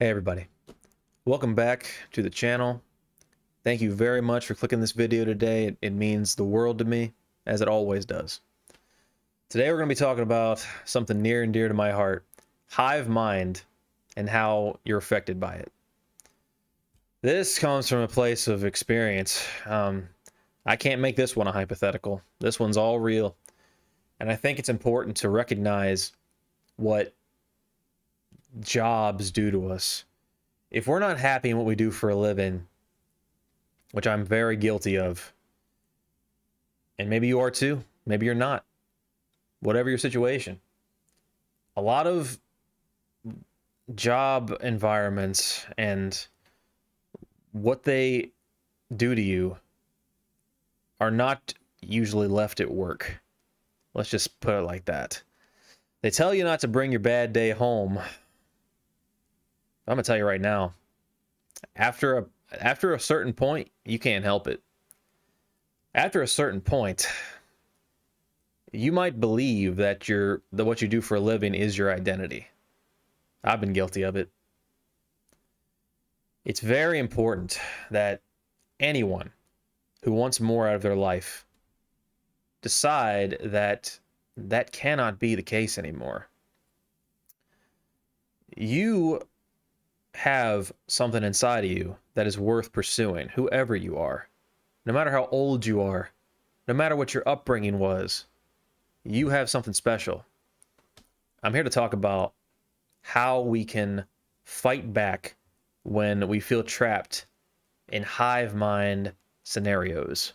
Hey everybody, welcome back to the channel. Thank you very much for clicking this video today. It means the world to me, as it always does. Today we're going to be talking about something near and dear to my heart, hive mind, and how you're affected by it. This comes from a place of experience. I can't make this one a hypothetical. This one's all real. And I think it's important to recognize what jobs do to us. If we're not happy in what we do for a living, which I'm very guilty of, and maybe you are too, maybe you're not, whatever your situation, a lot of job environments and what they do to you are not usually left at work. Let's just put it like that. They tell you not to bring your bad day home. I'm gonna tell you right now, after a certain point, you can't help it. After a certain point, you might believe that what you do for a living is your identity. I've been guilty of it. It's very important that anyone who wants more out of their life decide that that cannot be the case anymore. You have something inside of you that is worth pursuing, whoever you are. No matter how old you are, no matter what your upbringing was, you have something special. I'm here to talk about how we can fight back when we feel trapped in hive mind scenarios.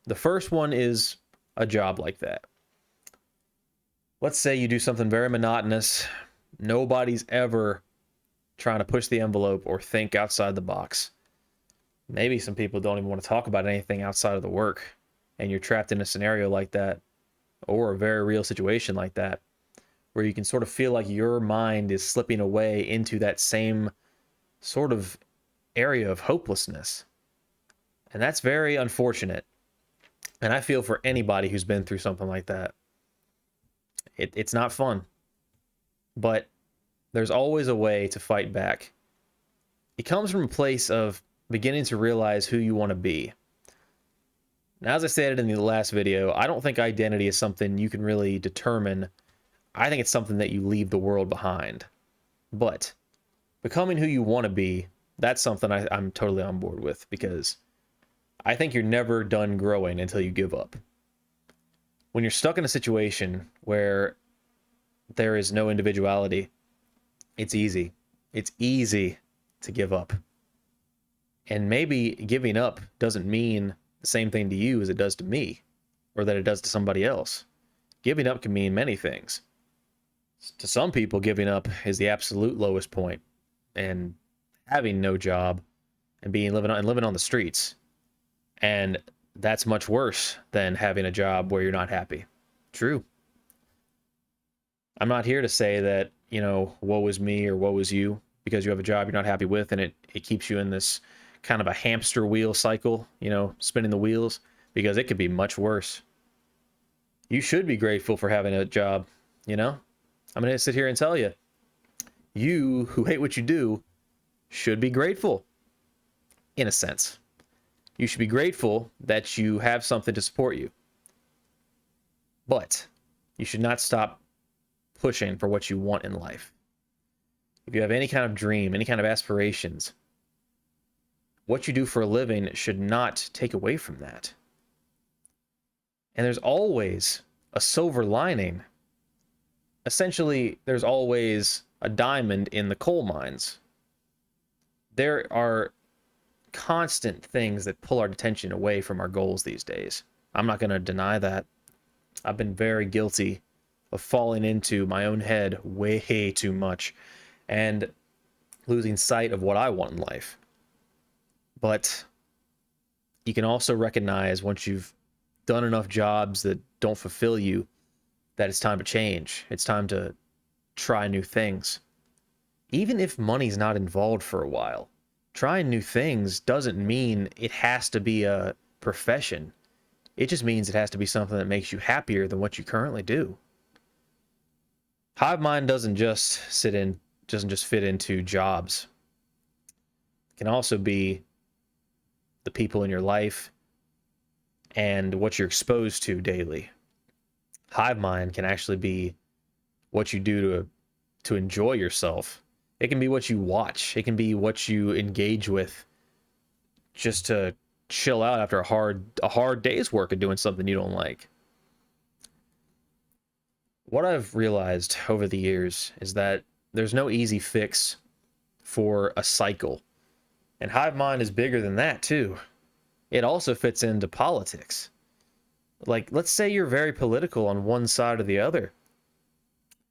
The first one is a job like that. Let's say you do something very monotonous. Nobody's ever trying to push the envelope or think outside the box. Maybe some people don't even want to talk about anything outside of the work, and you're trapped in a scenario like that, or a very real situation like that, where you can sort of feel like your mind is slipping away into that same sort of area of hopelessness. And that's very unfortunate. And I feel for anybody who's been through something like that. It's not fun. But there's always a way to fight back. It comes from a place of beginning to realize who you want to be. Now, as I said in the last video, I don't think identity is something you can really determine. I think it's something that you leave the world behind. But becoming who you want to be, that's something I'm totally on board with, because I think you're never done growing until you give up. When you're stuck in a situation where there is no individuality, it's easy. It's easy to give up. And maybe giving up doesn't mean the same thing to you as it does to me, or that it does to somebody else. Giving up can mean many things. To some people, giving up is the absolute lowest point, and having no job and living on the streets. And that's much worse than having a job where you're not happy. True. I'm not here to say that, woe is me or woe is you because you have a job you're not happy with, and it keeps you in this kind of a hamster wheel cycle, spinning the wheels, because it could be much worse. You should be grateful for having a job, I'm going to sit here and tell you, you who hate what you do should be grateful, in a sense. You should be grateful that you have something to support you. But you should not stop pushing for what you want in life. If you have any kind of dream, any kind of aspirations, what you do for a living should not take away from that. And there's always a silver lining. Essentially, there's always a diamond in the coal mines. There are constant things that pull our attention away from our goals these days. I'm not going to deny that. I've been very guilty of falling into my own head way too much and losing sight of what I want in life. But you can also recognize, once you've done enough jobs that don't fulfill you, that it's time to change. It's time to try new things. Even if money's not involved for a while, trying new things doesn't mean it has to be a profession. It just means it has to be something that makes you happier than what you currently do. Hive mind doesn't just sit in doesn't just fit into jobs. It can also be the people in your life and what you're exposed to daily. Hive mind can actually be what you do to enjoy yourself. It can be what you watch. It can be what you engage with just to chill out after a hard day's work of doing something you don't like. What I've realized over the years is that there's no easy fix for a cycle. And hive mind is bigger than that too. It also fits into politics. Like, let's say you're very political on one side or the other.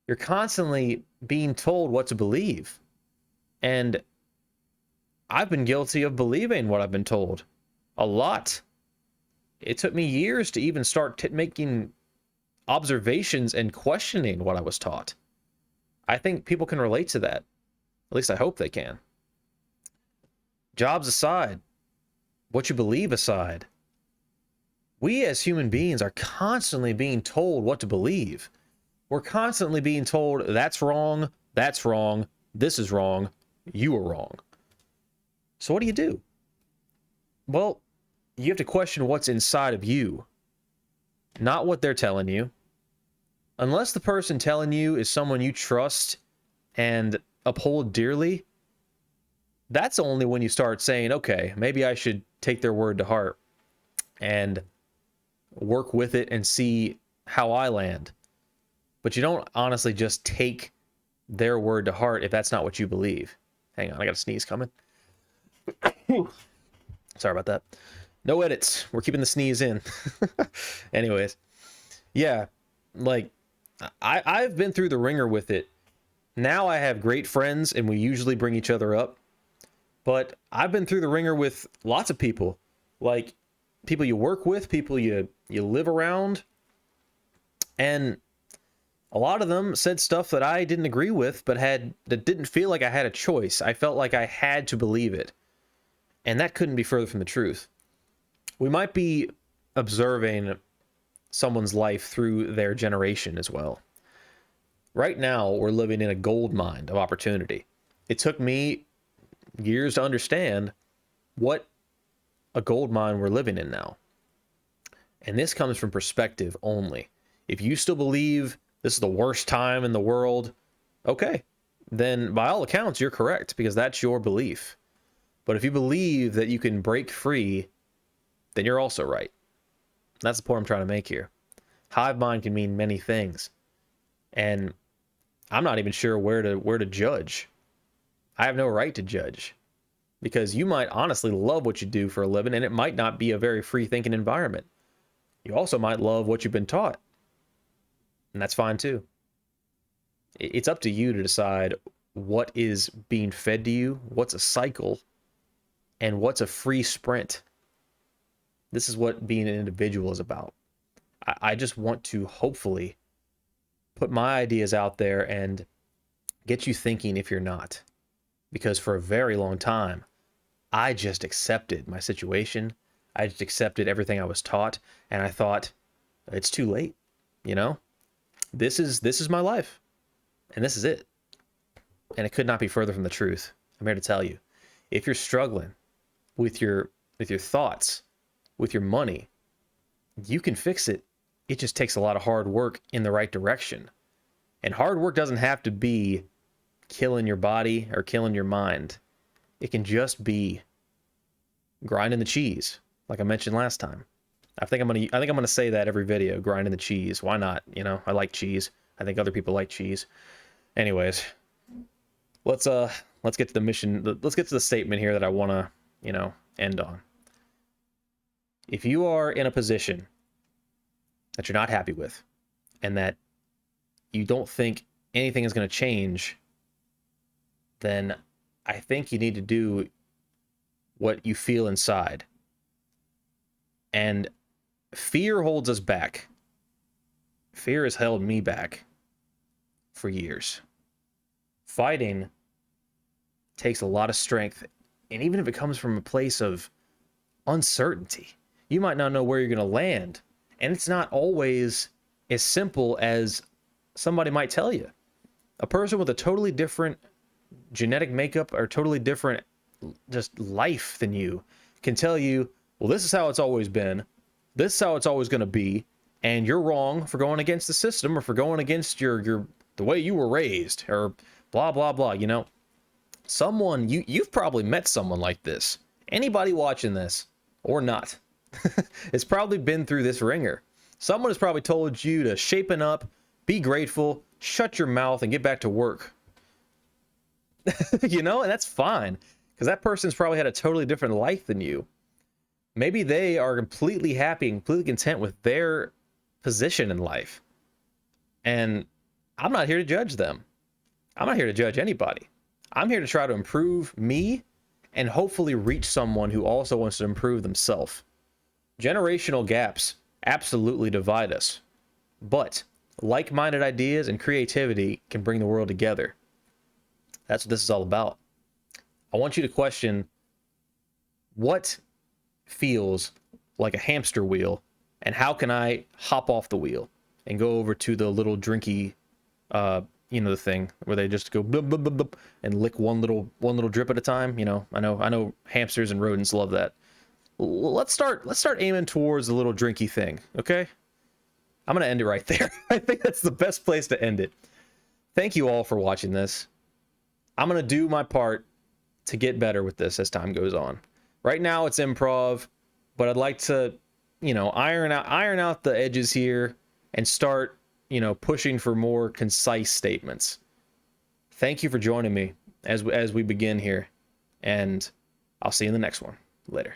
You're constantly being told what to believe. And I've been guilty of believing what I've been told. A lot. It took me years to even start making observations and questioning what I was taught. I think people can relate to that. At least I hope they can. Jobs aside, what you believe aside, we as human beings are constantly being told what to believe. We're constantly being told that's wrong, this is wrong, you are wrong. So what do? Well, you have to question what's inside of you, not what they're telling you. Unless the person telling you is someone you trust and uphold dearly, that's only when you start saying, okay, maybe I should take their word to heart and work with it and see how I land. But you don't honestly just take their word to heart if that's not what you believe. Hang on, I got a sneeze coming. Sorry about that. No edits. We're keeping the sneeze in. Anyways, yeah, like I've been through the ringer with it. Now I have great friends and we usually bring each other up. But I've been through the ringer with lots of people, like people you work with, people you live around. And a lot of them said stuff that I didn't agree with, but that didn't feel like I had a choice. I felt like I had to believe it. And that couldn't be further from the truth. We might be observing someone's life through their generation as well. Right now, we're living in a gold mine of opportunity. It took me years to understand what a gold mine we're living in now. And this comes from perspective only. If you still believe this is the worst time in the world, okay, then by all accounts, you're correct because that's your belief. But if you believe that you can break free, then you're also right. That's the point I'm trying to make here. Hive mind can mean many things. And I'm not even sure where to judge. I have no right to judge because you might honestly love what you do for a living and it might not be a very free thinking environment. You also might love what you've been taught. And that's fine too. It's up to you to decide what is being fed to you, what's a cycle, and what's a free sprint. This is what being an individual is about. I just want to hopefully put my ideas out there and get you thinking if you're not. Because for a very long time, I just accepted my situation. I just accepted everything I was taught. And I thought, it's too late. You know, this is my life. And this is it. And it could not be further from the truth. I'm here to tell you, if you're struggling with your thoughts, with your money, you can fix it. It just takes a lot of hard work in the right direction. And hard work doesn't have to be killing your body or killing your mind. It can just be grinding the cheese, like I mentioned last time. I think I'm gonna say that every video, grinding the cheese. Why not? You know, I like cheese. I think other people like cheese. Anyways, let's get to the mission. Let's get to the statement here that I want to, end on. If you are in a position that you're not happy with and that you don't think anything is going to change, then I think you need to do what you feel inside. And fear holds us back. Fear has held me back for years. Fighting takes a lot of strength, and even if it comes from a place of uncertainty, you might not know where you're going to land, and it's not always as simple as somebody might tell you. A person with a totally different genetic makeup or totally different just life than you can tell you, well, this is how it's always been. This is how it's always going to be. And you're wrong for going against the system or for going against the way you were raised or blah, blah, blah. You know, someone, you've probably met someone like this. Anybody watching this or not, it's probably been through this ringer. Someone has probably told you to shapen up, be grateful, shut your mouth, and get back to work. You know, and that's fine, because that person's probably had a totally different life than you. Maybe they are completely happy and completely content with their position in life. And I'm not here to judge them. I'm not here to judge anybody. I'm here to try to improve me and hopefully reach someone who also wants to improve themselves. Generational gaps absolutely divide us, but like-minded ideas and creativity can bring the world together. That's what this is all about. I want you to question what feels like a hamster wheel and how can I hop off the wheel and go over to the little drinky, you know, the thing where they just go blub, blub, blub, blub, and lick one little drip at a time. You know, I know hamsters and rodents love that. Let's start aiming towards the little drinky thing, okay? I'm gonna end it right there. I think that's the best place to end it. Thank you all for watching this. I'm gonna do my part to get better with this as time goes on. Right now it's improv, but I'd like to, you know, iron out the edges here and start, you know, pushing for more concise statements. Thank you for joining me as we begin here, and I'll see you in the next one. Later.